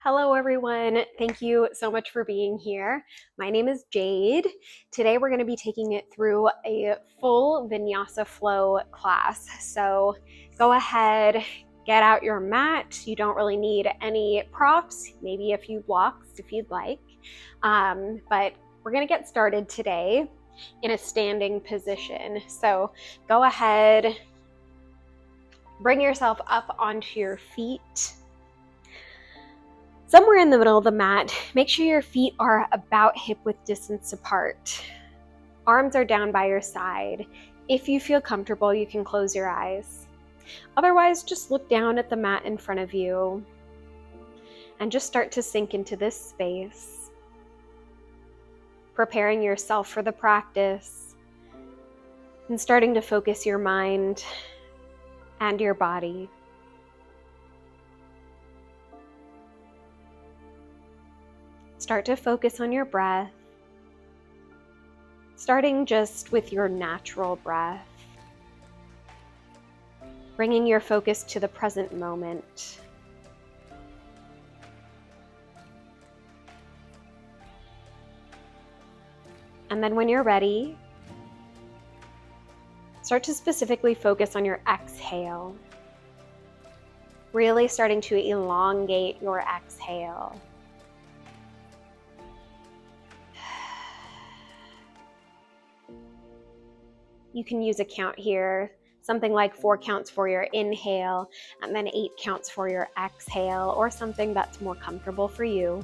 Hello, everyone. Thank you so much for being here. My name is Jade. Today, we're going to be taking it through a full Vinyasa flow class. So go ahead, get out your mat. You don't really need any props, maybe a few blocks if you'd like. But we're going to get started today in a standing position. So go ahead, bring yourself up onto your feet. Somewhere in the middle of the mat, make sure your feet are about hip-width distance apart. Arms are down by your side. If you feel comfortable, you can close your eyes. Otherwise, just look down at the mat in front of you and just start to sink into this space, preparing yourself for the practice and starting to focus your mind and your body. Start to focus on your breath, starting just with your natural breath, bringing your focus to the present moment. And then when you're ready, start to specifically focus on your exhale, really starting to elongate your exhale. You can use a count here, something like 4 counts for your inhale and then 8 counts for your exhale, or something that's more comfortable for you.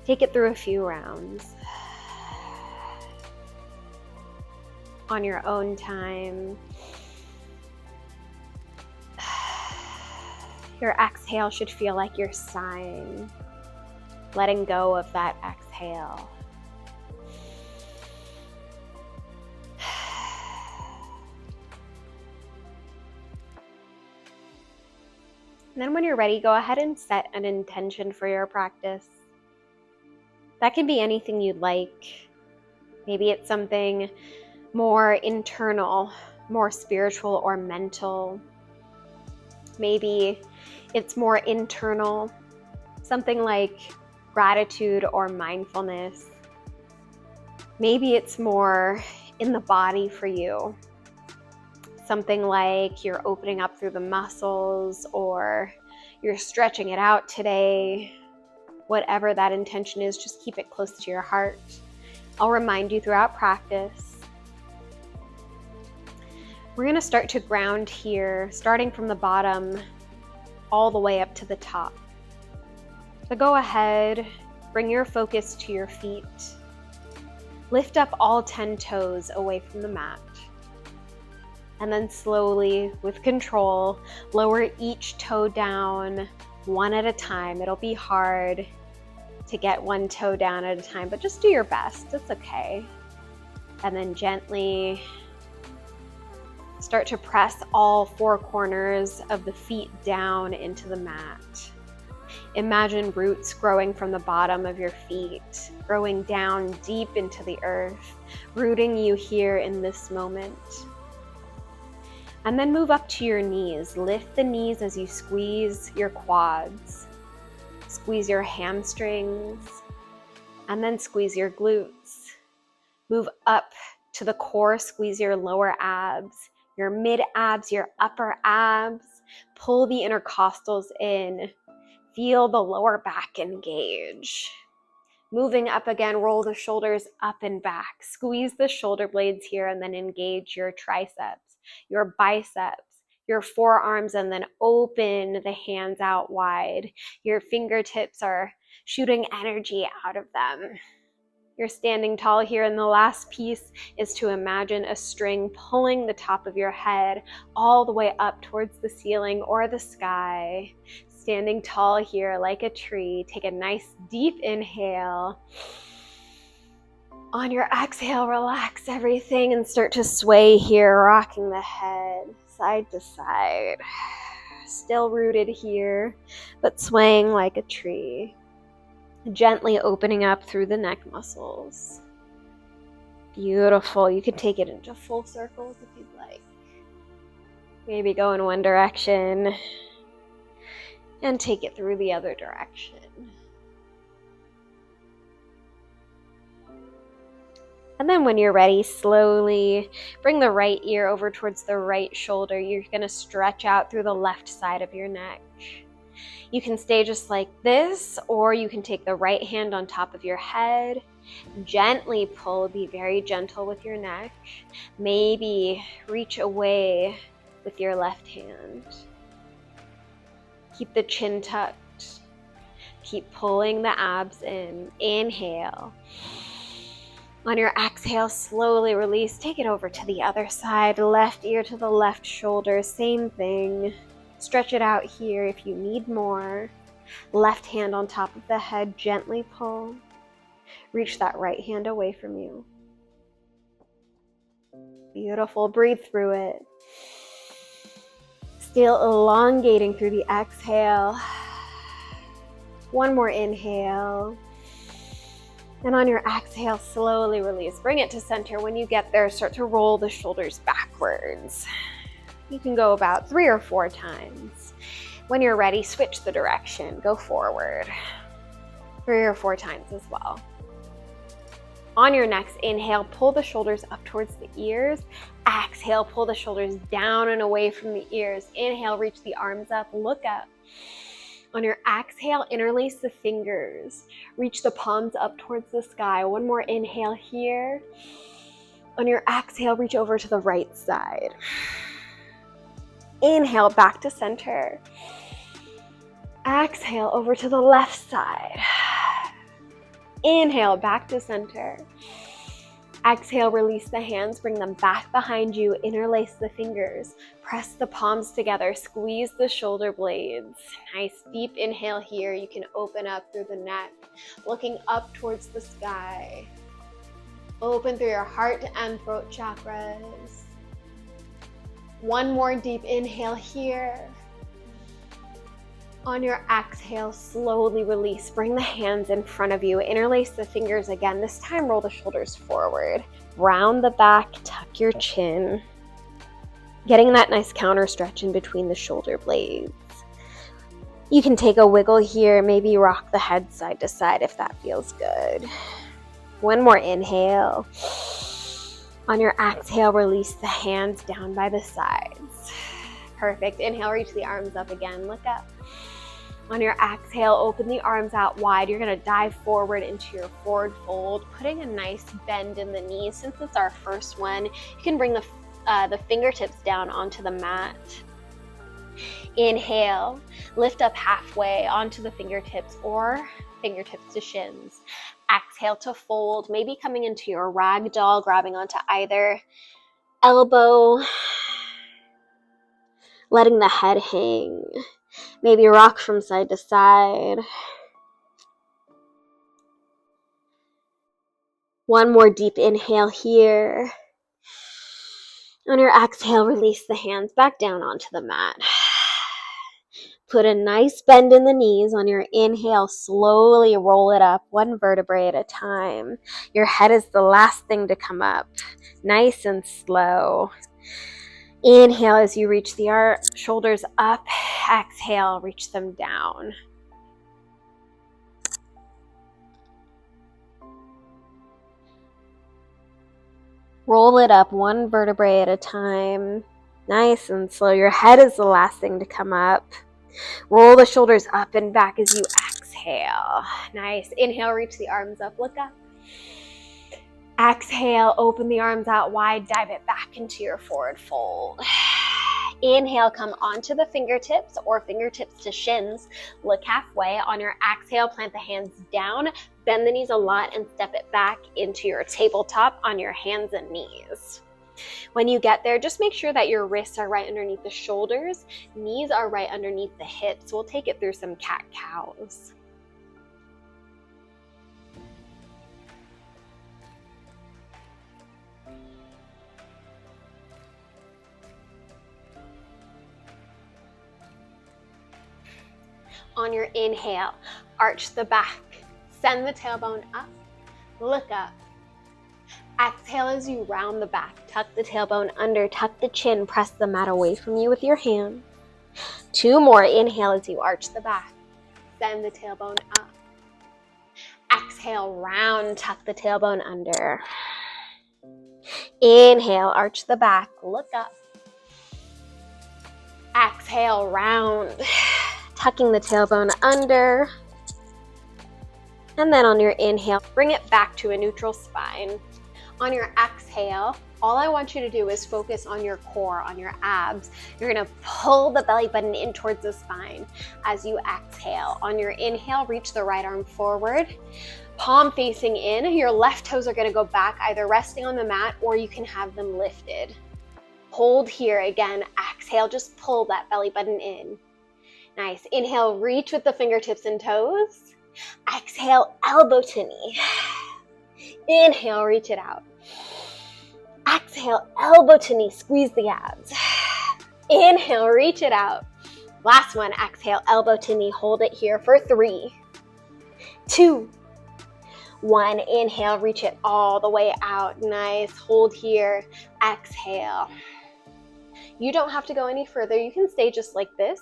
Take it through a few rounds on your own time. Your exhale should feel like you're sighing, letting go of that exhale. And then when you're ready, go ahead and set an intention for your practice. That can be anything you'd like. Maybe it's something more internal, more spiritual or mental. Maybe it's more internal, something like gratitude or mindfulness. Maybe it's more in the body for you. Something like you're opening up through the muscles or you're stretching it out today. Whatever that intention is, just keep it close to your heart. I'll remind you throughout practice. We're going to start to ground here, starting from the bottom all the way up to the top. So go ahead, bring your focus to your feet. Lift up all 10 toes away from the mat. And then slowly, with control, lower each toe down one at a time. It'll be hard to get one toe down at a time, but just do your best. It's okay. And then gently start to press all 4 corners of the feet down into the mat. Imagine roots growing from the bottom of your feet, growing down deep into the earth, rooting you here in this moment. And then move up to your knees. Lift the knees as you squeeze your quads. Squeeze your hamstrings. And then squeeze your glutes. Move up to the core. Squeeze your lower abs, your mid abs, your upper abs. Pull the intercostals in. Feel the lower back engage. Moving up again, roll the shoulders up and back. Squeeze the shoulder blades here and then engage your triceps, your biceps, your forearms, and then open the hands out wide. Your fingertips are shooting energy out of them. You're standing tall here, and the last piece is to imagine a string pulling the top of your head all the way up towards the ceiling or the sky. Standing tall here like a tree. Take a nice deep inhale. On your exhale, relax everything and start to sway here, rocking the head side to side. Still rooted here, but swaying like a tree. Gently opening up through the neck muscles. Beautiful. You can take it into full circles if you'd like. Maybe go in one direction. And take it through the other direction. And then when you're ready, slowly bring the right ear over towards the right shoulder. You're going to stretch out through the left side of your neck. You can stay just like this, or you can take the right hand on top of your head. Gently pull, be very gentle with your neck. Maybe reach away with your left hand. Keep the chin tucked. Keep pulling the abs in. Inhale. On your exhale, slowly release. Take it over to the other side. Left ear to the left shoulder. Same thing. Stretch it out here if you need more. Left hand on top of the head. Gently pull. Reach that right hand away from you. Beautiful. Breathe through it. Still elongating through the exhale. One more inhale. And on your exhale, slowly release. Bring it to center. When you get there, start to roll the shoulders backwards. You can go about 3 or 4 times. When you're ready, switch the direction. Go forward. 3 or 4 times as well. On your next inhale, pull the shoulders up towards the ears. Exhale, pull the shoulders down and away from the ears. Inhale, reach the arms up, look up. On your exhale, interlace the fingers. Reach the palms up towards the sky. One more inhale here. On your exhale, reach over to the right side. Inhale, back to center. Exhale, over to the left side. Inhale, back to center. Exhale, release the hands, bring them back behind you, interlace the fingers, press the palms together, squeeze the shoulder blades. Nice deep inhale here. You can open up through the neck, looking up towards the sky. Open through your heart and throat chakras. One more deep inhale here. On your exhale, slowly release. Bring the hands in front of you. Interlace the fingers again. This time, roll the shoulders forward. Round the back, tuck your chin. Getting that nice counter stretch in between the shoulder blades. You can take a wiggle here. Maybe rock the head side to side if that feels good. One more inhale. On your exhale, release the hands down by the sides. Perfect. Inhale, reach the arms up again. Look up. On your exhale, open the arms out wide. You're going to dive forward into your forward fold, putting a nice bend in the knees. Since it's our first one, you can bring the fingertips down onto the mat. Inhale, lift up halfway onto the fingertips or fingertips to shins. Exhale to fold, maybe coming into your ragdoll, grabbing onto either elbow, letting the head hang. Maybe rock from side to side. One more deep inhale here. On your exhale, release the hands back down onto the mat. Put a nice bend in the knees. On your inhale, slowly roll it up, one vertebrae at a time. Your head is the last thing to come up. Nice and slow. Inhale as you reach the shoulders up. Exhale, reach them down. Roll it up one vertebrae at a time. Nice and slow. Your head is the last thing to come up. Roll the shoulders up and back as you exhale. Nice. Inhale, reach the arms up. Look up. Exhale, open the arms out wide, dive it back into your forward fold. Inhale, come onto the fingertips or fingertips to shins. Look halfway. On your exhale, plant the hands down, bend the knees a lot, and step it back into your tabletop on your hands and knees. When you get there, just make sure that your wrists are right underneath the shoulders, knees are right underneath the hips. We'll take it through some cat-cows. On your inhale, arch the back, send the tailbone up, look up. Exhale as you round the back, tuck the tailbone under, tuck the chin, press the mat away from you with your hand. 2 more. Inhale as you arch the back. Send the tailbone up. Exhale, round, tuck the tailbone under. Inhale, arch the back, look up. Exhale, round, tucking the tailbone under. And then on your inhale, bring it back to a neutral spine. On your exhale, all I want you to do is focus on your core, on your abs. You're gonna pull the belly button in towards the spine as you exhale. On your inhale, reach the right arm forward, palm facing in. Your left toes are gonna go back, either resting on the mat or you can have them lifted. Hold here again, exhale, just pull that belly button in. Nice, inhale, reach with the fingertips and toes. Exhale, elbow to knee. Inhale, reach it out. Exhale, elbow to knee, squeeze the abs. Inhale, reach it out. Last one, exhale, elbow to knee, hold it here for 3, 2, 1. Inhale, reach it all the way out. Nice, hold here, exhale. You don't have to go any further. You can stay just like this,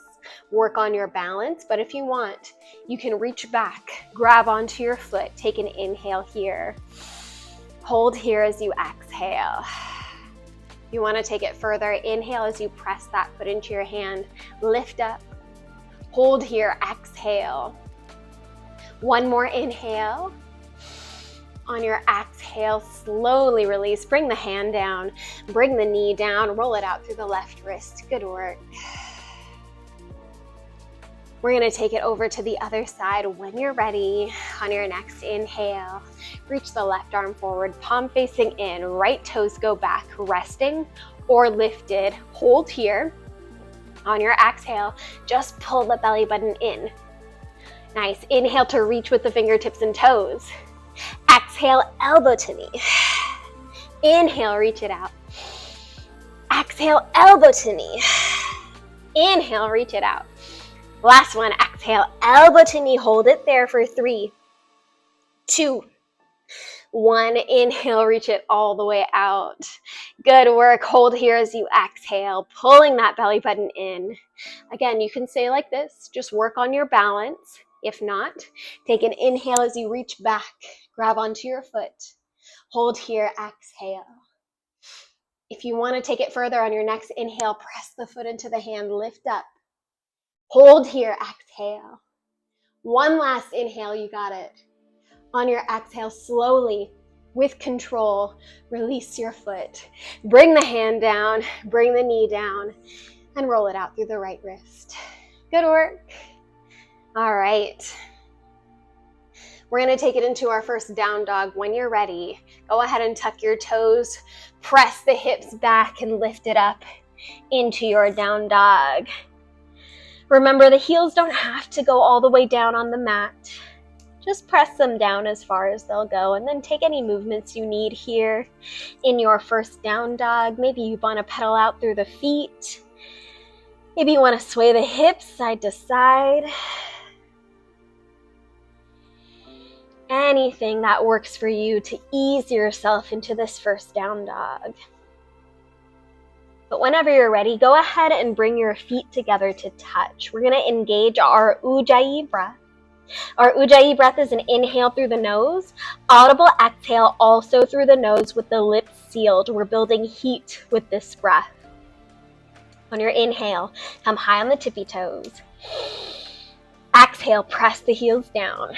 work on your balance, but if you want, you can reach back, grab onto your foot, take an inhale here. Hold here as you exhale. You want to take it further. Inhale as you press that foot into your hand. Lift up. Hold here. Exhale. One more inhale. On your exhale, slowly release. Bring the hand down. Bring the knee down. Roll it out through the left wrist. Good work. We're going to take it over to the other side when you're ready. On your next inhale, reach the left arm forward, palm facing in, right toes go back, resting or lifted. Hold here. On your exhale, just pull the belly button in. Nice. Inhale to reach with the fingertips and toes. Exhale, elbow to knee. Inhale, reach it out. Exhale, elbow to knee. Inhale, reach it out. Last one, exhale, elbow to knee, hold it there for 3, 2, 1. Inhale, reach it all the way out. Good work, hold here as you exhale, pulling that belly button in. Again, you can stay like this, just work on your balance. If not, take an inhale as you reach back, grab onto your foot, hold here, exhale. If you want to take it further on your next inhale, press the foot into the hand, lift up. Hold here, exhale. One last inhale, you got it. On your exhale, slowly, with control, release your foot. Bring the hand down, bring the knee down, and roll it out through the right wrist. Good work. All right. We're going to take it into our first down dog. When you're ready, go ahead and tuck your toes, press the hips back, and lift it up into your down dog. Remember, the heels don't have to go all the way down on the mat. Just press them down as far as they'll go, and then take any movements you need here in your first down dog. Maybe you want to pedal out through the feet. Maybe you want to sway the hips side to side. Anything that works for you to ease yourself into this first down dog. But whenever you're ready, go ahead and bring your feet together to touch. We're going to engage our Ujjayi breath. Our Ujjayi breath is an inhale through the nose, audible exhale also through the nose with the lips sealed. We're building heat with this breath. On your inhale, come high on the tippy toes. Exhale, press the heels down.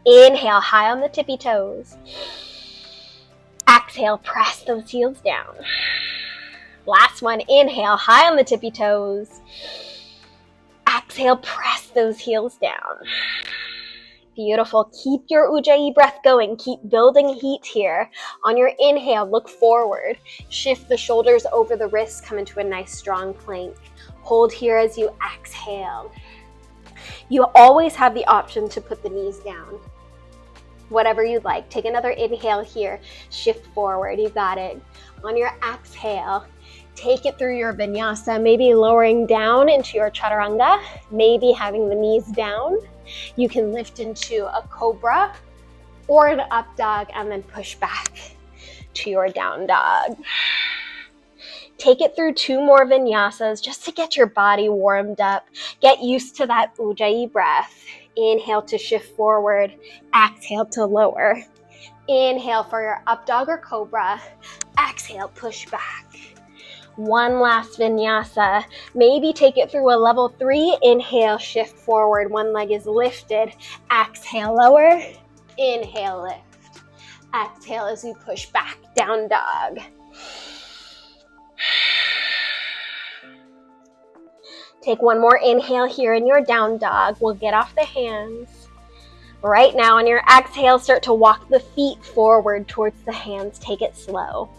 Inhale, high on the tippy toes. Exhale, press those heels down. Last one, inhale, high on the tippy toes. Exhale, press those heels down. Beautiful. Keep your Ujjayi breath going. Keep building heat here. On your inhale, look forward. Shift the shoulders over the wrists. Come into a nice strong plank. Hold here as you exhale. You always have the option to put the knees down. Whatever you'd like. Take another inhale here. Shift forward. You got it. On your exhale, take it through your vinyasa, maybe lowering down into your chaturanga, maybe having the knees down. You can lift into a cobra or an up dog and then push back to your down dog. Take it through 2 more vinyasas just to get your body warmed up. Get used to that ujjayi breath. Inhale to shift forward. Exhale to lower. Inhale for your up dog or cobra. Exhale, push back. One last vinyasa. Maybe take it through a level 3. Inhale, shift forward. One leg is lifted. Exhale, lower. Inhale, lift. Exhale as you push back, down dog. Take one more inhale here in your down dog. We'll get off the hands. Right now on your exhale, start to walk the feet forward towards the hands. Take it slow.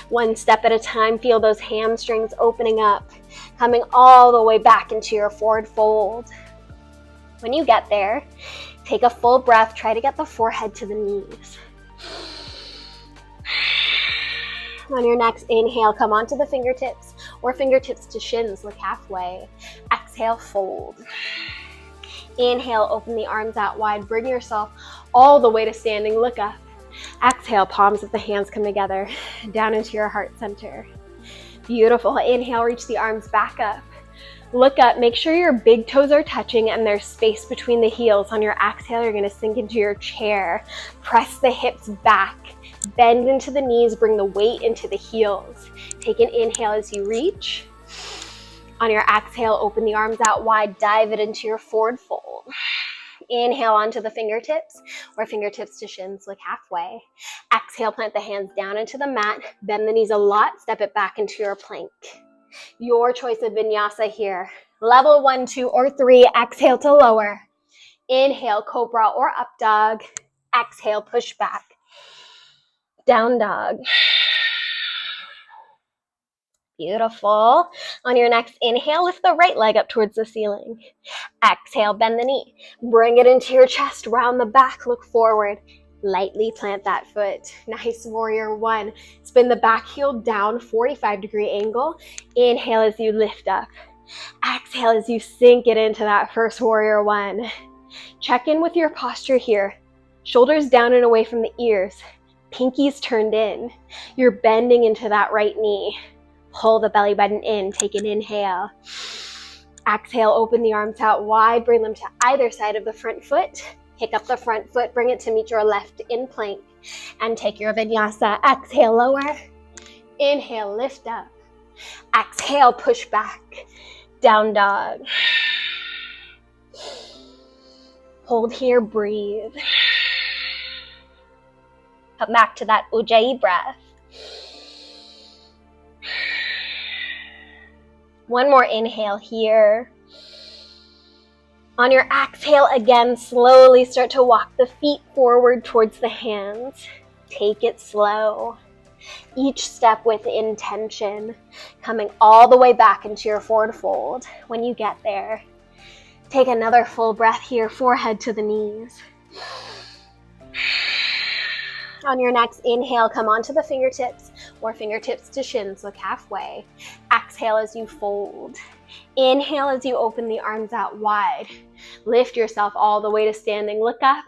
One step at a time, feel those hamstrings opening up, coming all the way back into your forward fold. When you get there, take a full breath. Try to get the forehead to the knees. On your next inhale, come onto the fingertips or fingertips to shins, look halfway. Exhale, fold. Inhale, open the arms out wide. Bring yourself all the way to standing, look up. Exhale, palms of the hands come together, down into your heart center. Beautiful. Inhale, reach the arms back up. Look up, make sure your big toes are touching and there's space between the heels. On your exhale, you're gonna sink into your chair. Press the hips back, bend into the knees, bring the weight into the heels. Take an inhale as you reach. On your exhale, open the arms out wide, dive it into your forward fold. Inhale onto the fingertips or fingertips to shins, look halfway. Exhale, plant the hands down into the mat, bend the knees a lot, step it back into your plank. Your choice of vinyasa here. Level 1, 2, or 3, exhale to lower. Inhale, cobra or up dog. Exhale, push back. Down dog. Beautiful. On your next inhale, lift the right leg up towards the ceiling. Exhale, bend the knee. Bring it into your chest, round the back, look forward. Lightly plant that foot. Nice, warrior 1. Spin the back heel down, 45-degree angle. Inhale as you lift up. Exhale as you sink it into that first warrior 1. Check in with your posture here. Shoulders down and away from the ears. Pinkies turned in. You're bending into that right knee. Pull the belly button in, take an inhale. Exhale, open the arms out wide, bring them to either side of the front foot. Pick up the front foot, bring it to meet your left in plank. And take your vinyasa. Exhale, lower. Inhale, lift up. Exhale, push back. Down dog. Hold here, breathe. Come back to that ujjayi breath. One more inhale here. On your exhale, again, slowly start to walk the feet forward towards the hands. Take it slow. Each step with intention, coming all the way back into your forward fold. When you get there, take another full breath here, forehead to the knees. On your next inhale, come onto the fingertips or fingertips to shins, look halfway. Exhale as you fold. Inhale as you open the arms out wide. Lift yourself all the way to standing, look up.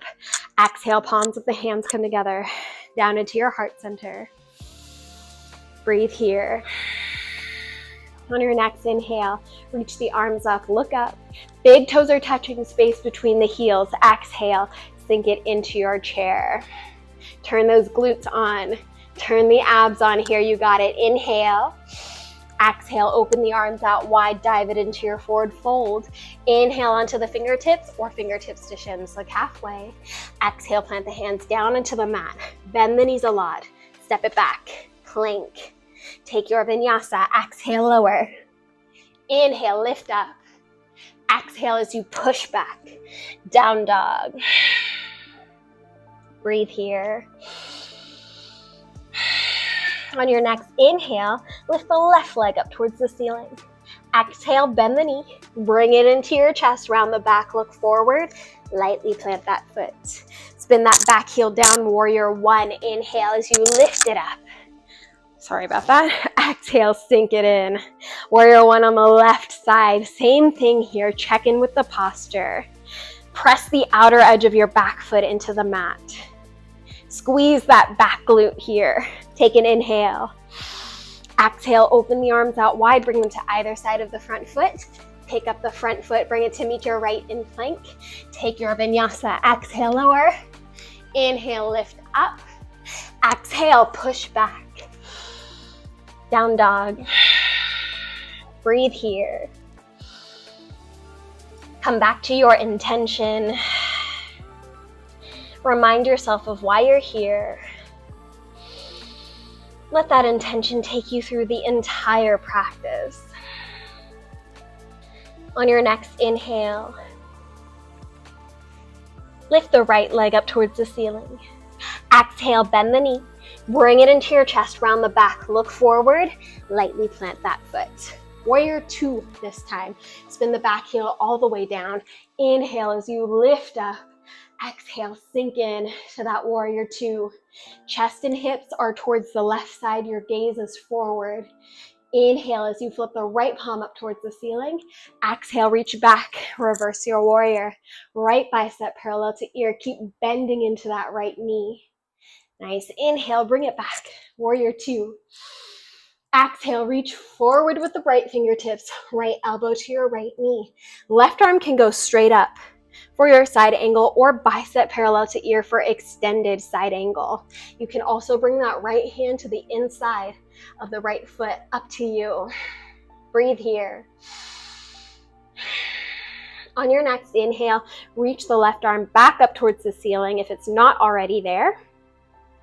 Exhale, palms of the hands come together, down into your heart center. Breathe here. On your next inhale, reach the arms up, look up. Big toes are touching, space between the heels. Exhale, sink it into your chair. Turn those glutes on. Turn the abs on here. You got it. Inhale. Exhale, open the arms out wide. Dive it into your forward fold. Inhale onto the fingertips or fingertips to shins. Look halfway. Exhale, plant the hands down into the mat. Bend the knees a lot. Step it back. Plank. Take your vinyasa. Exhale, lower. Inhale, lift up. Exhale as you push back. Down dog. Breathe here. On your next inhale, lift the left leg up towards the ceiling. Exhale, bend the knee. Bring it into your chest, round the back, look forward. Lightly plant that foot. Spin that back heel down, warrior 1. Inhale as you lift it up. Sorry about that. Exhale, sink it in. Warrior 1 on the left side. Same thing here. Check in with the posture. Press the outer edge of your back foot into the mat. Squeeze that back glute here. Take an inhale. Exhale, open the arms out wide, bring them to either side of the front foot. Pick up the front foot, bring it to meet your right in plank. Take your vinyasa. Exhale, lower. Inhale, lift up. Exhale, push back. Down dog. Breathe here. Come back to your intention. Remind yourself of why you're here. Let that intention take you through the entire practice. On your next inhale, lift the right leg up towards the ceiling. Exhale, bend the knee. Bring it into your chest, round the back. Look forward, lightly plant that foot. Warrior two this time. Spin the back heel all the way down. Inhale as you lift up. Exhale, sink in to that warrior two. Chest and hips are towards the left side. Your gaze is forward. Inhale as you flip the right palm up towards the ceiling. Exhale, reach back, reverse your warrior. Right bicep parallel to ear. Keep bending into that right knee. Nice. Inhale, bring it back. Warrior two. Exhale, reach forward with the right fingertips. Right elbow to your right knee. Left arm can go straight up for your side angle or bicep parallel to ear for extended side angle. You can also bring that right hand to the inside of the right foot, up to you. Breathe here. On your next inhale, reach the left arm back up towards the ceiling if it's not already there.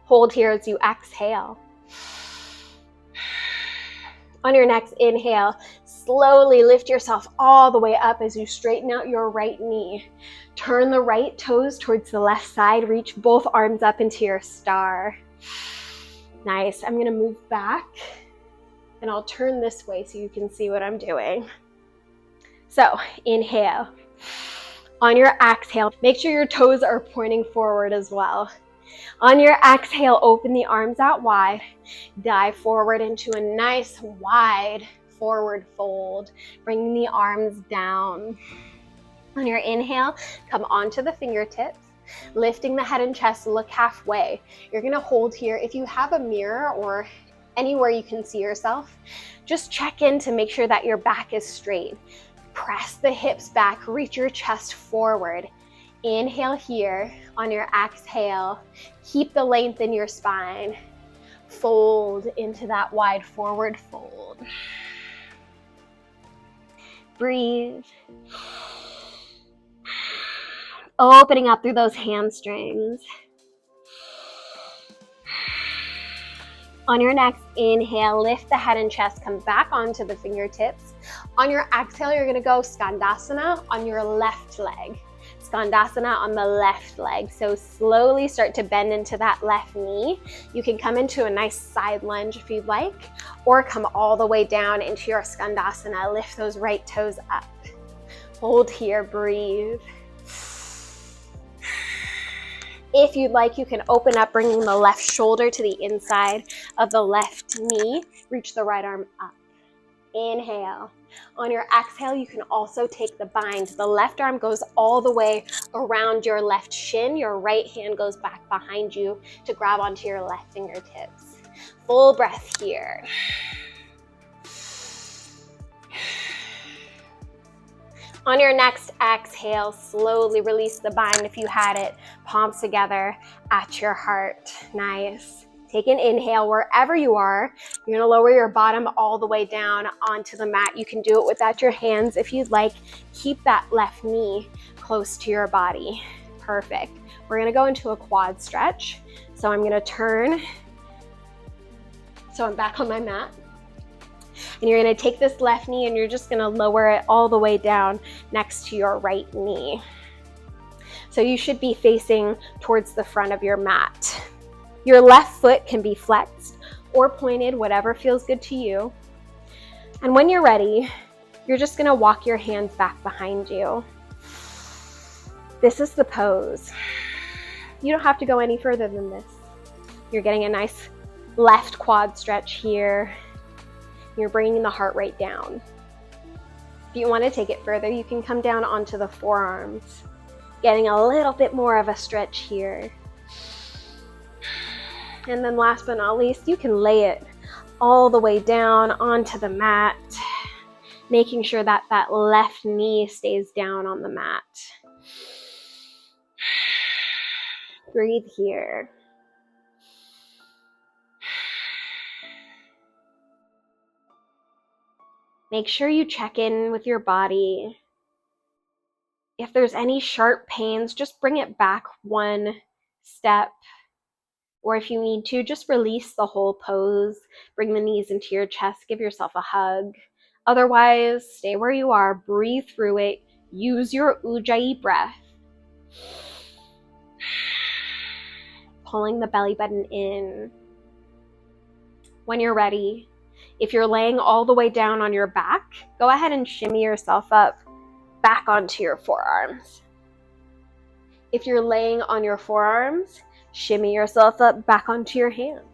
Hold here as you exhale. On your next inhale, slowly lift yourself all the way up as you straighten out your right knee. Turn the right toes towards the left side. Reach both arms up into your star. Nice. I'm going to move back and I'll turn this way so you can see what I'm doing. So inhale. On your exhale, make sure your toes are pointing forward as well. On your exhale, open the arms out wide. Dive forward into a nice wide forward fold. Bring the arms down. On your inhale, come onto the fingertips. Lifting the head and chest, look halfway. You're going to hold here. If you have a mirror or anywhere you can see yourself, just check in to make sure that your back is straight. Press the hips back, reach your chest forward. Inhale here. On your exhale, keep the length in your spine. Fold into that wide forward fold. Breathe. Opening up through those hamstrings. On your next inhale, lift the head and chest, come back onto the fingertips. On your exhale, you're going to go Skandasana on your left leg. Skandasana on the left leg. So slowly start to bend into that left knee. You can come into a nice side lunge if you'd like, or come all the way down into your Skandasana. Lift those right toes up. Hold here, breathe. If you'd like, you can open up, bringing the left shoulder to the inside of the left knee. Reach the right arm up. Inhale. On your exhale, you can also take the bind. The left arm goes all the way around your left shin. Your right hand goes back behind you to grab onto your left fingertips. Full breath here. On your next exhale, slowly release the bind if you had it. Palms together at your heart. Nice. Take an inhale wherever you are. You're gonna lower your bottom all the way down onto the mat. You can do it without your hands if you'd like. Keep that left knee close to your body. Perfect. We're gonna go into a quad stretch. So I'm gonna turn. So I'm back on my mat. And you're gonna take this left knee and you're just gonna lower it all the way down next to your right knee. So you should be facing towards the front of your mat. Your left foot can be flexed or pointed, whatever feels good to you. And when you're ready, you're just gonna walk your hands back behind you. This is the pose. You don't have to go any further than this. You're getting a nice left quad stretch here. You're bringing the heart rate down. If you want to take it further, you can come down onto the forearms, getting a little bit more of a stretch here. And then last but not least, you can lay it all the way down onto the mat, making sure that that left knee stays down on the mat. Breathe here. Make sure you check in with your body. If there's any sharp pains, just bring it back one step. Or if you need to, just release the whole pose. Bring the knees into your chest. Give yourself a hug. Otherwise, stay where you are. Breathe through it. Use your Ujjayi breath. Pulling the belly button in. When you're ready, if you're laying all the way down on your back, go ahead and shimmy yourself up back onto your forearms. If you're laying on your forearms, shimmy yourself up back onto your hands.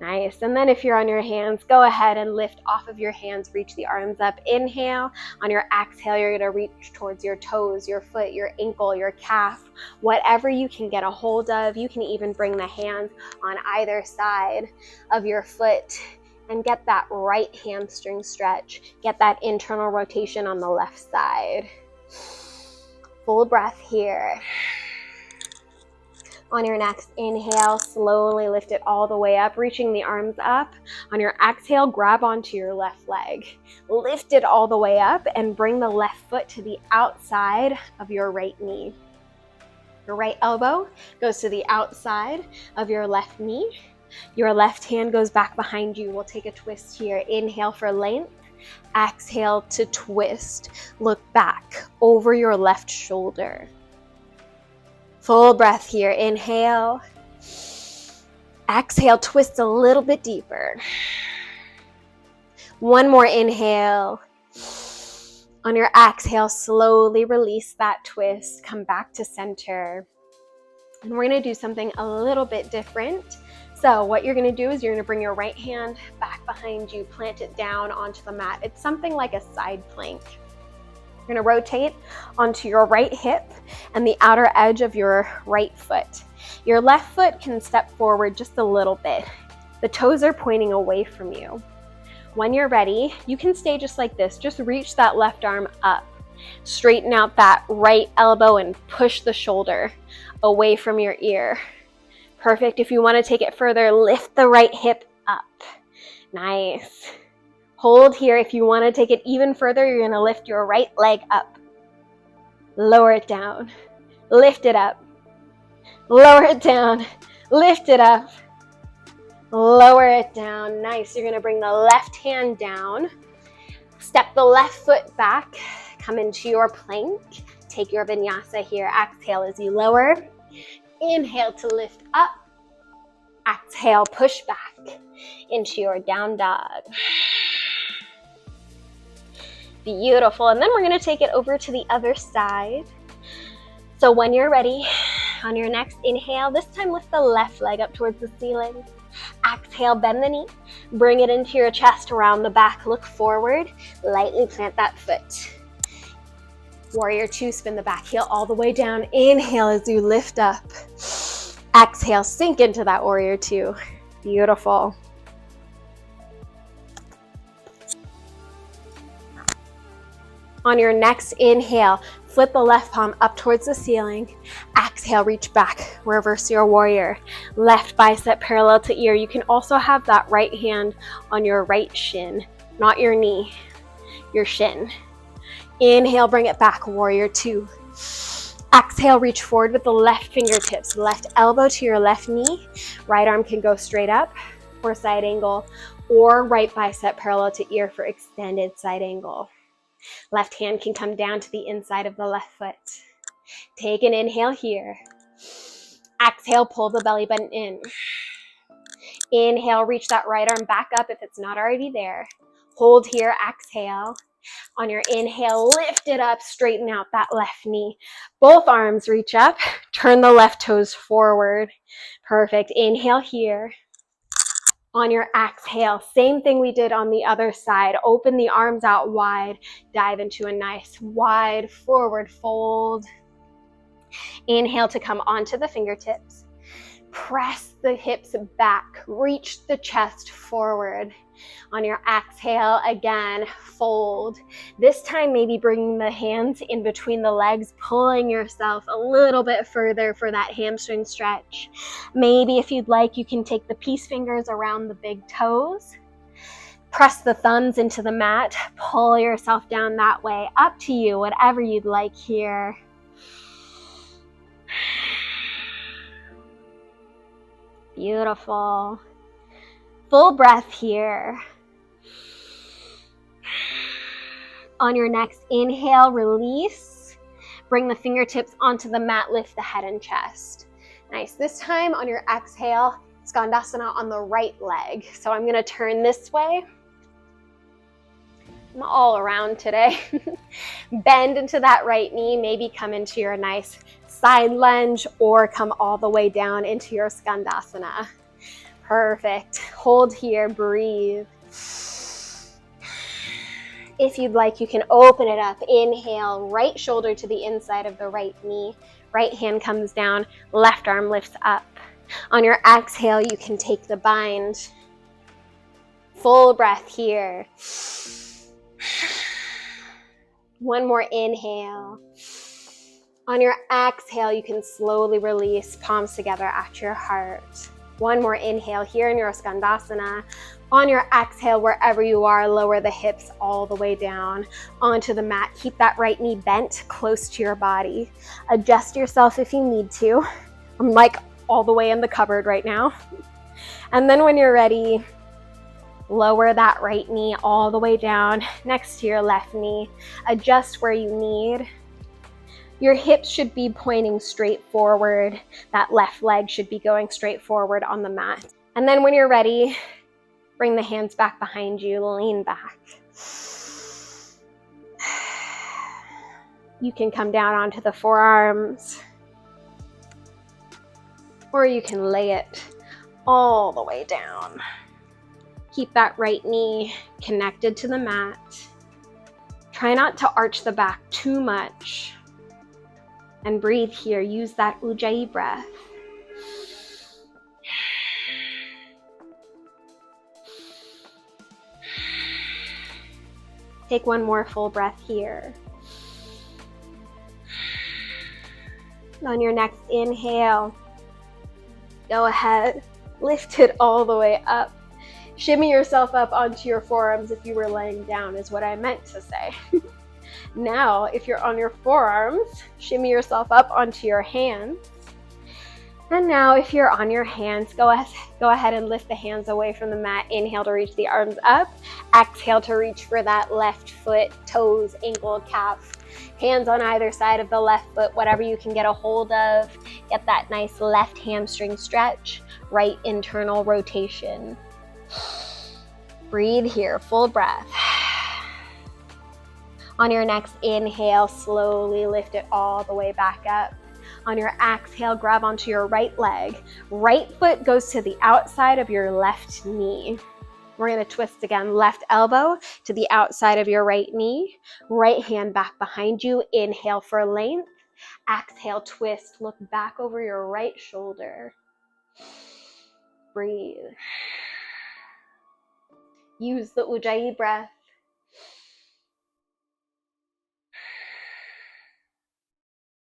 Nice. And then if you're on your hands, go ahead and lift off of your hands, reach the arms up. Inhale. On your exhale, you're going to reach towards your toes, your foot, your ankle, your calf, whatever you can get a hold of. You can even bring the hands on either side of your foot and get that right hamstring stretch. Get that internal rotation on the left side. Full breath here. On your next inhale, slowly lift it all the way up, reaching the arms up. On your exhale, grab onto your left leg. Lift it all the way up and bring the left foot to the outside of your right knee. Your right elbow goes to the outside of your left knee. Your left hand goes back behind you. We'll take a twist here. Inhale for length. Exhale to twist. Look back over your left shoulder. Full breath here. Inhale. Exhale, twist a little bit deeper. One more inhale. On your exhale, slowly release that twist. Come back to center. And we're going to do something a little bit different. So what you're going to do is you're going to bring your right hand back behind you, plant it down onto the mat. It's something like a side plank. You're going to rotate onto your right hip and the outer edge of your right foot. Your left foot can step forward just a little bit. The toes are pointing away from you. When you're ready, you can stay just like this. Just reach that left arm up. Straighten out that right elbow and push the shoulder away from your ear. Perfect. If you want to take it further, lift the right hip up. Nice. Hold here. If you want to take it even further, you're going to lift your right leg up. Lower it down. Lift it up. Lower it down. Lift it up. Lower it down. Nice. You're going to bring the left hand down. Step the left foot back. Come into your plank. Take your vinyasa here. Exhale as you lower. Inhale to lift up. Exhale, push back into your down dog. Beautiful. And then we're going to take it over to the other side. So when you're ready, on your next inhale, this time lift the left leg up towards the ceiling. Exhale, bend the knee. Bring it into your chest, around the back. Look forward. Lightly plant that foot. Warrior two, spin the back heel all the way down. Inhale as you lift up. Exhale, sink into that warrior two. Beautiful. On your next inhale, flip the left palm up towards the ceiling. Exhale, reach back, reverse your warrior. Left bicep parallel to ear. You can also have that right hand on your right shin, not your knee, your shin. Inhale, bring it back, warrior two. Exhale, reach forward with the left fingertips, left elbow to your left knee. Right arm can go straight up for side angle, or right bicep parallel to ear for extended side angle. Left hand can come down to the inside of the left foot. Take an inhale here. Exhale, pull the belly button in. Inhale, reach that right arm back up if it's not already there. Hold here, exhale. On your inhale, lift it up, straighten out that left knee. Both arms reach up, turn the left toes forward. Perfect. Inhale here. On your exhale, same thing we did on the other side. Open the arms out wide. Dive into a nice wide forward fold. Inhale to come onto the fingertips. Press the hips back, reach the chest forward. On your exhale, again, fold. This time, maybe bringing the hands in between the legs, pulling yourself a little bit further for that hamstring stretch. Maybe if you'd like, you can take the peace fingers around the big toes. Press the thumbs into the mat, pull yourself down that way. Up to you, whatever you'd like here. Beautiful. Full breath here. On your next inhale, release. Bring the fingertips onto the mat, lift the head and chest. Nice. This time on your exhale, Skandasana on the right leg. So I'm going to turn this way. I'm all around today. Bend into that right knee, maybe come into your nice side lunge or come all the way down into your Skandasana. Perfect. Hold here, breathe. If you'd like, you can open it up. Inhale, right shoulder to the inside of the right knee. Right hand comes down, left arm lifts up. On your exhale, you can take the bind. Full breath here. One more inhale. On your exhale, you can slowly release, palms together at your heart. One more inhale here in your Skandasana. On your exhale, wherever you are, lower the hips all the way down onto the mat. Keep that right knee bent close to your body. Adjust yourself if you need to. I'm like all the way in the cupboard right now. And then when you're ready, lower that right knee all the way down next to your left knee. Adjust where you need. Your hips should be pointing straight forward. That left leg should be going straight forward on the mat. And then when you're ready, bring the hands back behind you, lean back. You can come down onto the forearms, or you can lay it all the way down. Keep that right knee connected to the mat. Try not to arch the back too much. And breathe here. Use that Ujjayi breath. Take one more full breath here. On your next inhale, go ahead, lift it all the way up. Shimmy yourself up onto your forearms if you were laying down, is what I meant to say. Now, if you're on your forearms, shimmy yourself up onto your hands. And now, if you're on your hands, go ahead and lift the hands away from the mat. Inhale to reach the arms up. Exhale to reach for that left foot, toes, ankle, calf. Hands on either side of the left foot, whatever you can get a hold of. Get that nice left hamstring stretch, right internal rotation. Breathe here, full breath. On your next inhale, slowly lift it all the way back up. On your exhale, grab onto your right leg. Right foot goes to the outside of your left knee. We're going to twist again. Left elbow to the outside of your right knee. Right hand back behind you. Inhale for length. Exhale, twist. Look back over your right shoulder. Breathe. Use the Ujjayi breath.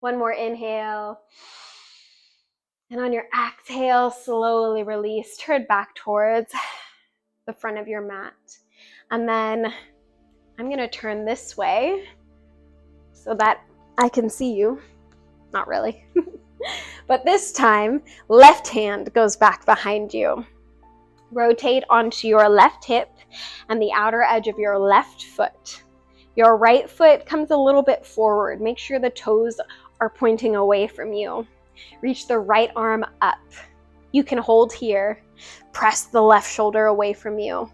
One more inhale. And on your exhale, slowly release. Turn back towards the front of your mat. And then I'm going to turn this way so that I can see you. Not really. But this time, left hand goes back behind you. Rotate onto your left hip and the outer edge of your left foot. Your right foot comes a little bit forward. Make sure the toes are pointing away from you. Reach the right arm up. You can hold here. Press the left shoulder away from you.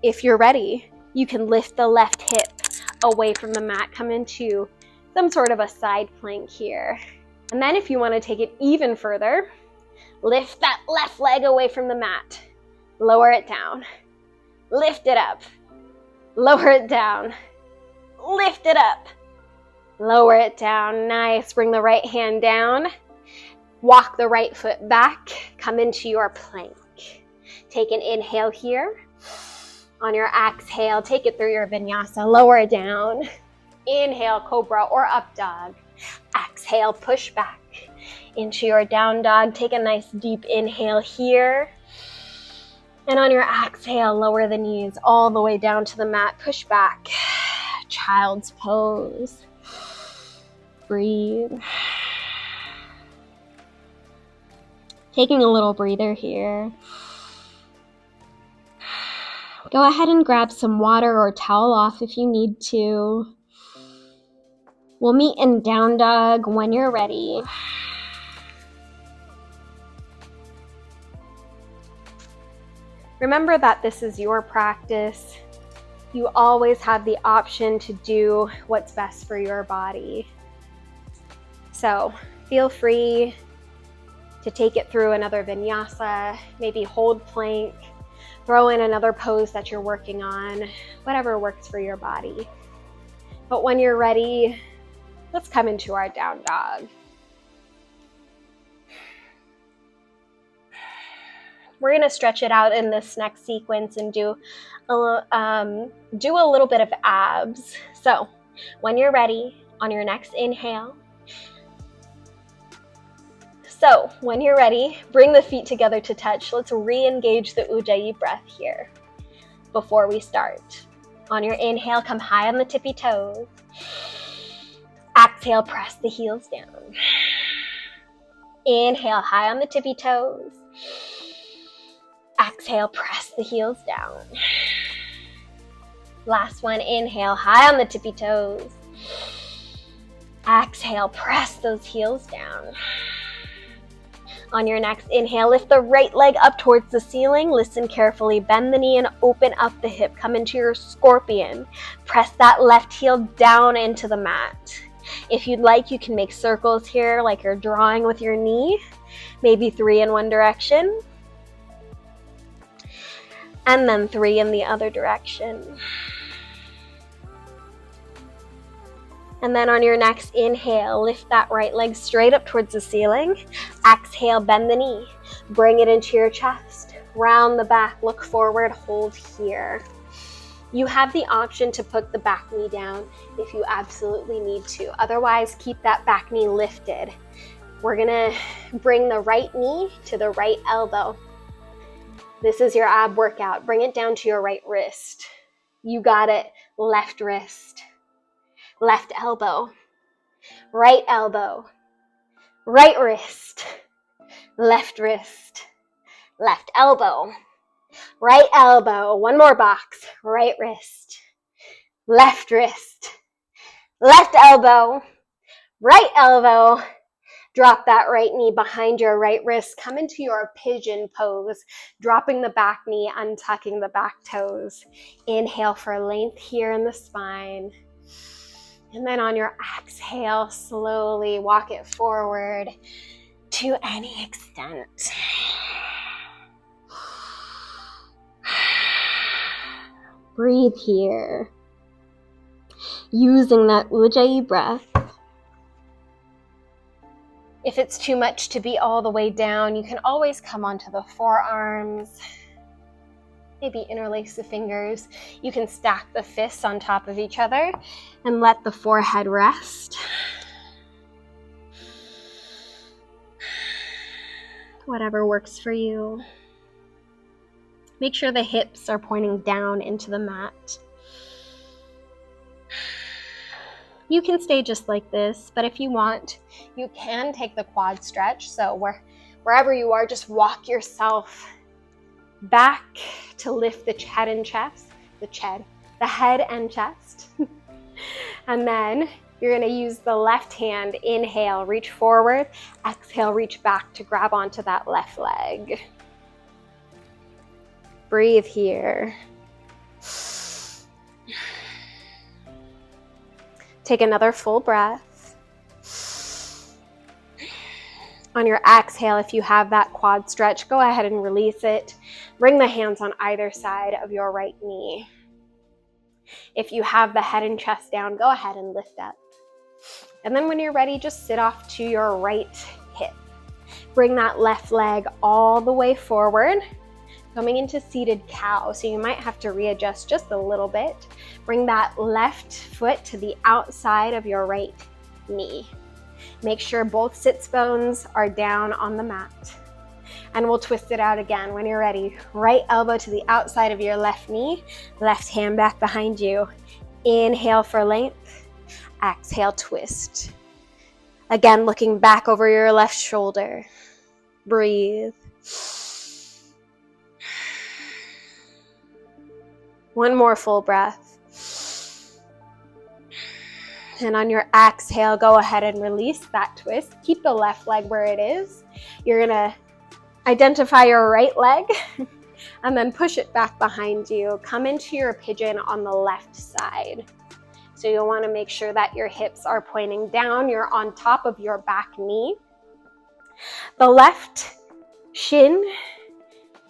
If you're ready, you can lift the left hip away from the mat. Come into some sort of a side plank here. And then if you want to take it even further, lift that left leg away from the mat. Lower it down. Lift it up. Lower it down. Lift it up. Lower it down. Nice. Bring the right hand down. Walk the right foot back, come into your plank. Take an inhale here. On your exhale, take it through your vinyasa, lower it down. Inhale, cobra or up dog. Exhale, push back into your down dog. Take a nice deep inhale here. And on your exhale, lower the knees all the way down to the mat. Push back. Child's pose. Breathe. Taking a little breather here. Go ahead and grab some water or towel off if you need to. We'll meet in down dog when you're ready. Remember that this is your practice. You always have the option to do what's best for your body. So feel free to take it through another vinyasa, maybe hold plank, throw in another pose that you're working on, whatever works for your body. But when you're ready, let's come into our down dog. We're going to stretch it out in this next sequence and do a little bit of abs. So when you're ready, on your next inhale. So when you're ready, bring the feet together to touch. Let's re-engage the Ujjayi breath here before we start. On your inhale, come high on the tippy toes. Exhale, press the heels down. Inhale, high on the tippy toes. Exhale, press the heels down. Last one, inhale, high on the tippy toes. Exhale, press those heels down. On your next inhale, lift the right leg up towards the ceiling. Listen carefully, bend the knee and open up the hip. Come into your scorpion. Press that left heel down into the mat. If you'd like, you can make circles here like you're drawing with your knee. Maybe 3 in one direction. And then 3 in the other direction. And then on your next inhale, lift that right leg straight up towards the ceiling. Exhale, bend the knee. Bring it into your chest. Round the back, look forward, hold here. You have the option to put the back knee down if you absolutely need to. Otherwise, keep that back knee lifted. We're gonna bring the right knee to the right elbow. This is your ab workout. Bring it down to your right wrist. You got it. Left wrist. Left elbow. Right elbow. Right wrist. Left wrist. Left elbow. Right elbow. One more box. Right wrist. Left wrist. Left elbow. Right elbow. Drop that right knee behind your right wrist. Come into your pigeon pose, dropping the back knee, untucking the back toes. Inhale for length here in the spine. And then on your exhale, slowly walk it forward to any extent. Breathe here. Using that Ujjayi breath. If it's too much to be all the way down, you can always come onto the forearms. Maybe interlace the fingers. You can stack the fists on top of each other and let the forehead rest. Whatever works for you. Make sure the hips are pointing down into the mat. You can stay just like this, but if you want, you can take the quad stretch. So wherever you are, just walk yourself back to lift the head and chest, the head and chest. And then you're gonna use the left hand, inhale, reach forward, exhale, reach back to grab onto that left leg. Breathe here. Take another full breath. On your exhale, if you have that quad stretch, go ahead and release it. Bring the hands on either side of your right knee. If you have the head and chest down, go ahead and lift up. And then when you're ready, just sit off to your right hip. Bring that left leg all the way forward, coming into seated cow. So you might have to readjust just a little bit. Bring that left foot to the outside of your right knee. Make sure both sits bones are down on the mat. And we'll twist it out again when you're ready. Right elbow to the outside of your left knee, left hand back behind you. Inhale for length, exhale, twist. Again, looking back over your left shoulder. Breathe. One more full breath. And on your exhale, go ahead and release that twist. Keep the left leg where it is. You're gonna identify your right leg and then push it back behind you. Come into your pigeon on the left side. So you'll want to make sure that your hips are pointing down. You're on top of your back knee. The left shin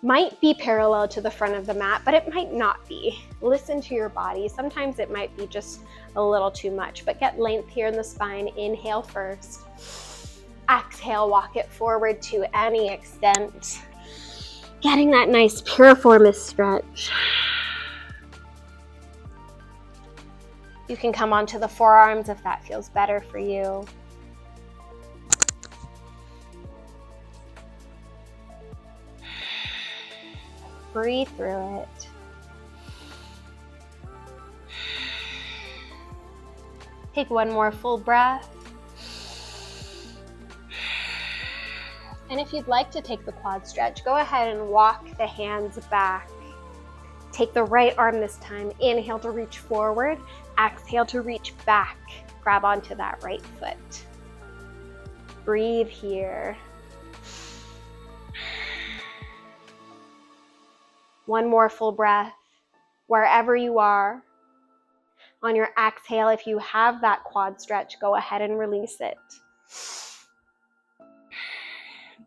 might be parallel to the front of the mat, but it might not be. Listen to your body. Sometimes it might be just a little too much, but get length here in the spine. Inhale first. Exhale, walk it forward to any extent. Getting that nice piriformis stretch. You can come onto the forearms if that feels better for you. Breathe through it. Take one more full breath. And if you'd like to take the quad stretch, go ahead and walk the hands back. Take the right arm this time. Inhale to reach forward. Exhale to reach back. Grab onto that right foot. Breathe here. One more full breath. Wherever you are. On your exhale, if you have that quad stretch, go ahead and release it.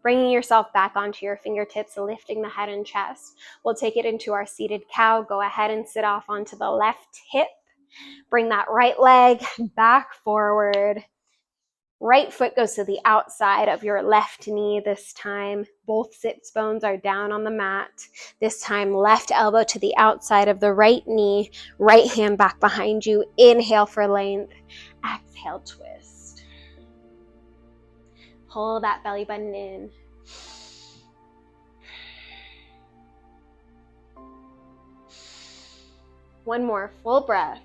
Bringing yourself back onto your fingertips, lifting the head and chest. We'll take it into our seated cow. Go ahead and sit off onto the left hip. Bring that right leg back forward. Right foot goes to the outside of your left knee this time. Both sits bones are down on the mat. This time, left elbow to the outside of the right knee. Right hand back behind you. Inhale for length. Exhale, twist. Pull that belly button in. One more full breath.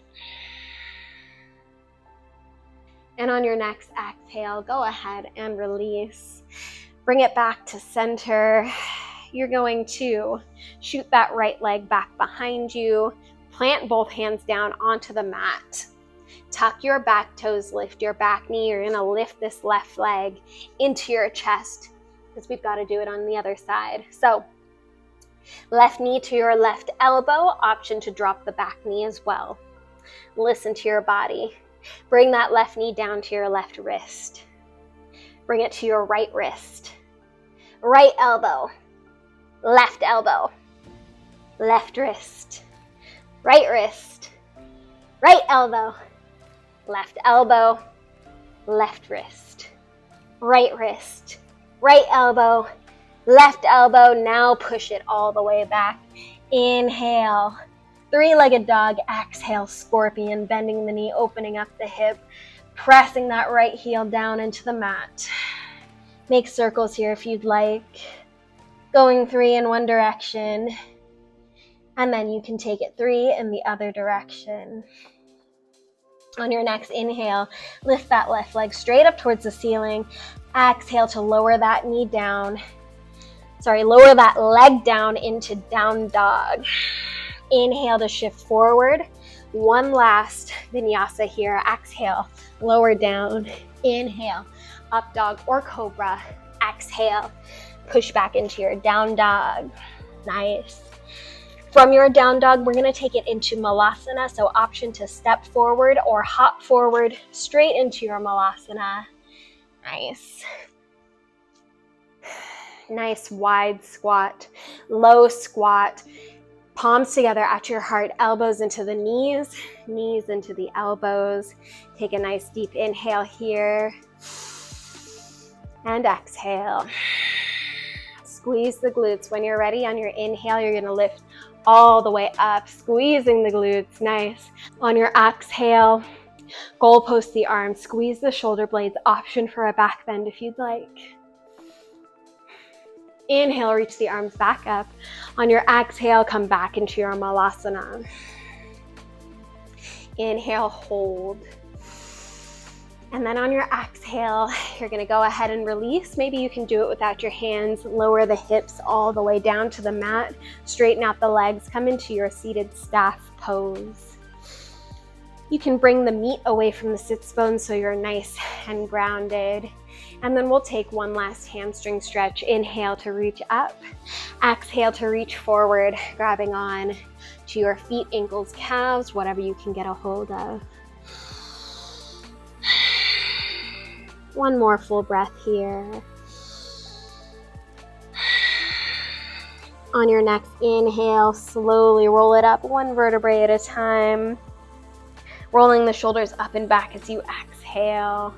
And on your next exhale, go ahead and release. Bring it back to center. You're going to shoot that right leg back behind you. Plant both hands down onto the mat. Tuck your back toes, lift your back knee. You're gonna lift this left leg into your chest because we've got to do it on the other side. So left knee to your left elbow, option to drop the back knee as well. Listen to your body. Bring that left knee down to your left wrist. Bring it to your right wrist. Right elbow, left wrist, right wrist, right elbow, left wrist, right elbow, left elbow. Now push it all the way back. Inhale. Three-legged dog. Exhale, scorpion, bending the knee, opening up the hip, pressing that right heel down into the mat. Make circles here if you'd like. Going 3 in one direction, and then you can take it 3 in the other direction. On your next inhale, lift that left leg straight up towards the ceiling. Exhale to lower that knee down. Lower that leg down into down dog. Inhale to shift forward. One last vinyasa here. Exhale, lower down. Inhale, up dog or cobra. Exhale, push back into your down dog. Nice. From your down dog, we're gonna take it into malasana. So option to step forward or hop forward straight into your malasana. Nice. Nice wide squat, low squat. Palms together at your heart, elbows into the knees, knees into the elbows. Take a nice deep inhale here. And exhale. squeeze the glutes. When you're ready, on your inhale, you're gonna lift all the way up, squeezing the glutes, nice. On your exhale, goalpost the arms, squeeze the shoulder blades, option for a back bend if you'd like. Inhale, reach the arms back up. On your exhale, come back into your malasana. Inhale, hold. And then on your exhale, you're gonna go ahead and release. Maybe you can do it without your hands. Lower the hips all the way down to the mat. Straighten out the legs, come into your seated staff pose. You can bring the meat away from the sits bones so you're nice and grounded. And then we'll take one last hamstring stretch. Inhale to reach up. Exhale to reach forward, grabbing on to your feet, ankles, calves, whatever you can get a hold of. One more full breath here. On your next inhale, slowly roll it up one vertebrae at a time. Rolling the shoulders up and back as you exhale.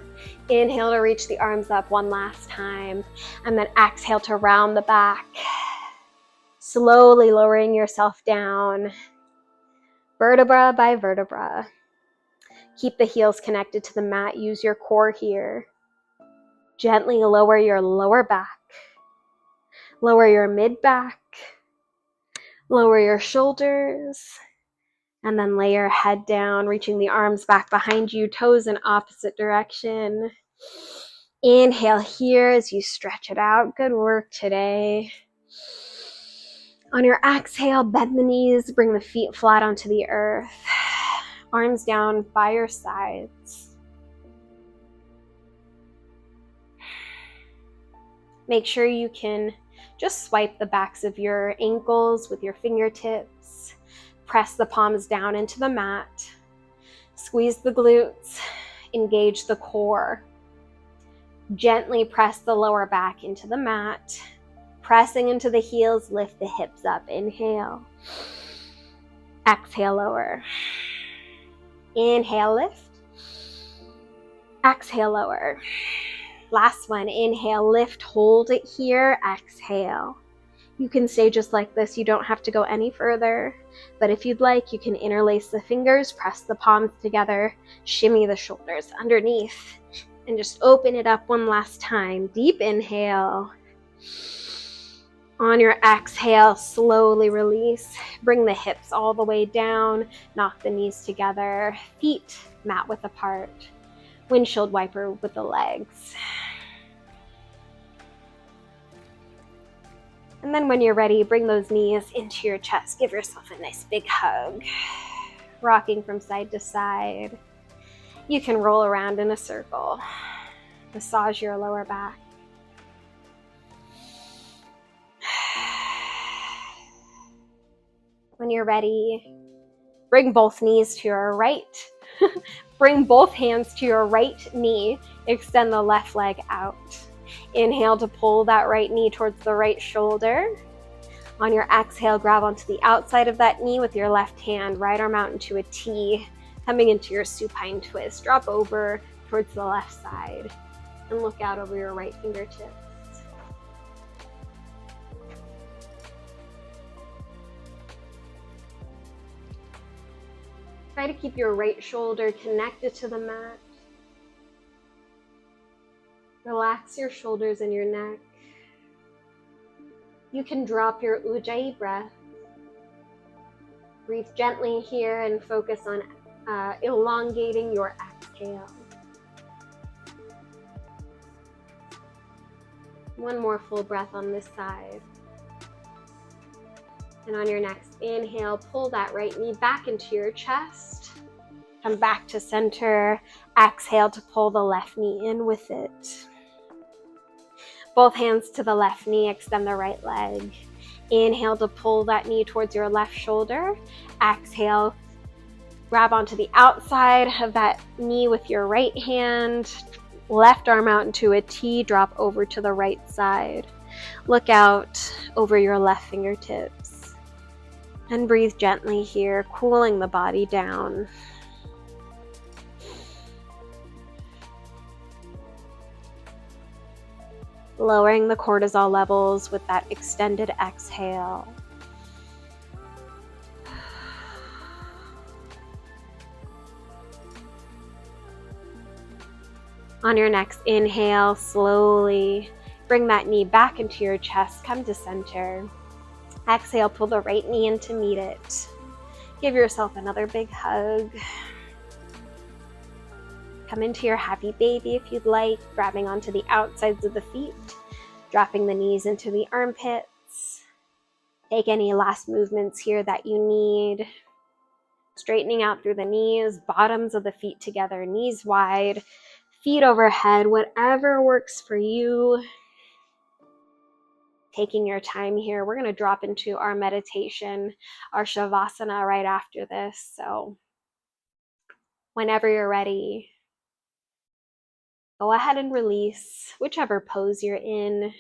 Inhale to reach the arms up one last time. And then exhale to round the back. Slowly lowering yourself down, vertebra by vertebra. Keep the heels connected to the mat. Use your core here. Gently lower your lower back. Lower your mid back. Lower your shoulders. And then lay your head down, reaching the arms back behind you, toes in opposite direction. Inhale here as you stretch it out. Good work today. On your exhale, bend the knees, bring the feet flat onto the earth. Arms down by your sides. Make sure you can just swipe the backs of your ankles with your fingertips. Press the palms down into the mat. Squeeze the glutes. Engage the core. Gently press the lower back into the mat. Pressing into the heels, lift the hips up. Inhale. Exhale, lower. Inhale, lift. Exhale, lower. Last one. Inhale, lift, hold it here. Exhale. You can stay just like this. You don't have to go any further. But if you'd like, you can interlace the fingers, press the palms together, shimmy the shoulders underneath, and just open it up one last time. Deep inhale. On your exhale, slowly release. Bring the hips all the way down. Knock the knees together. Feet mat width apart. Windshield wiper with the legs. And then when you're ready, bring those knees into your chest. Give yourself a nice big hug. Rocking from side to side. You can roll around in a circle. Massage your lower back. When you're ready, bring both knees to your right. Bring both hands to your right knee. Extend the left leg out. Inhale to pull that right knee towards the right shoulder. On your exhale, grab onto the outside of that knee with your left hand. Right arm out into a T, coming into your supine twist. Drop over towards the left side and look out over your right fingertips. Try to keep your right shoulder connected to the mat. Relax your shoulders and your neck. You can drop your Ujjayi breath. Breathe gently here and focus on elongating your exhale. One more full breath on this side. And on your next inhale, pull that right knee back into your chest. Come back to center. Exhale to pull the left knee in with it. Both hands to the left knee, extend the right leg. Inhale to pull that knee towards your left shoulder. Exhale, grab onto the outside of that knee with your right hand. Left arm out into a T, drop over to the right side. Look out over your left fingertips. And breathe gently here, cooling the body down. lowering the cortisol levels with that extended exhale. On your next inhale, slowly bring that knee back into your chest, come to center. Exhale, pull the right knee in to meet it. Give yourself another big hug. Come into your happy baby if you'd like, grabbing onto the outsides of the feet, dropping the knees into the armpits. Take any last movements here that you need. Straightening out through the knees, bottoms of the feet together, knees wide, feet overhead, whatever works for you. Taking your time here, we're going to drop into our meditation, our Shavasana right after this. So whenever you're ready, go ahead and release whichever pose you're in.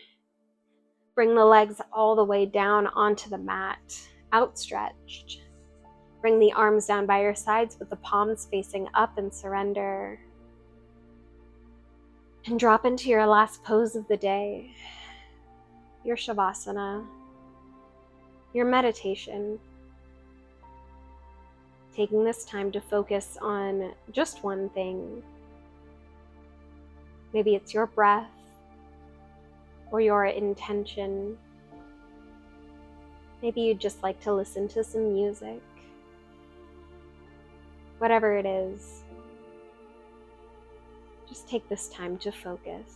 Bring the legs all the way down onto the mat, outstretched. Bring the arms down by your sides with the palms facing up and surrender. And drop into your last pose of the day, your Shavasana, your meditation. Taking this time to focus on just one thing. Maybe it's your breath or your intention. Maybe you'd just like to listen to some music. Whatever it is, just take this time to focus.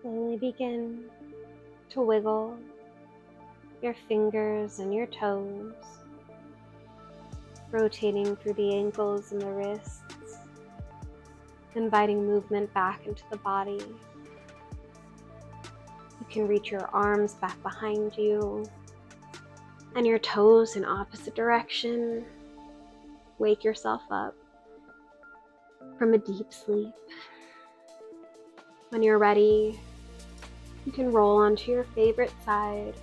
Slowly begin to wiggle your fingers and your toes, rotating through the ankles and the wrists, inviting movement back into the body. You can reach your arms back behind you and your toes in opposite direction. Wake yourself up from a deep sleep. When you're ready, you can roll onto your favorite side,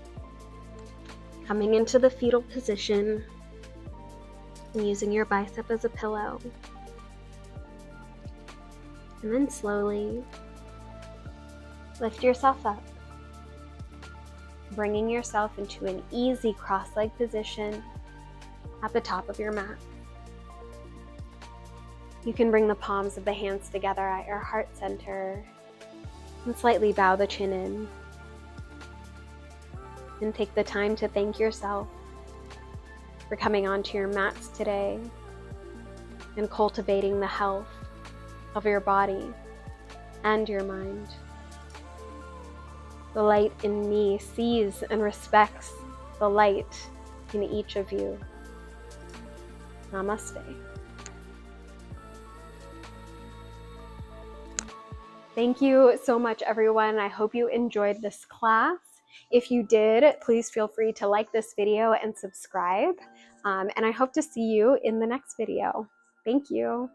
coming into the fetal position and using your bicep as a pillow. And then slowly lift yourself up, bringing yourself into an easy cross-leg position at the top of your mat. You can bring the palms of the hands together at your heart center and slightly bow the chin in. And take the time to thank yourself for coming onto your mats today and cultivating the health of your body and your mind. The light in me sees and respects the light in each of you. Namaste. Thank you so much, everyone. I hope you enjoyed this class. If you did, please feel free to like this video and subscribe. And I hope to see you in the next video. Thank you.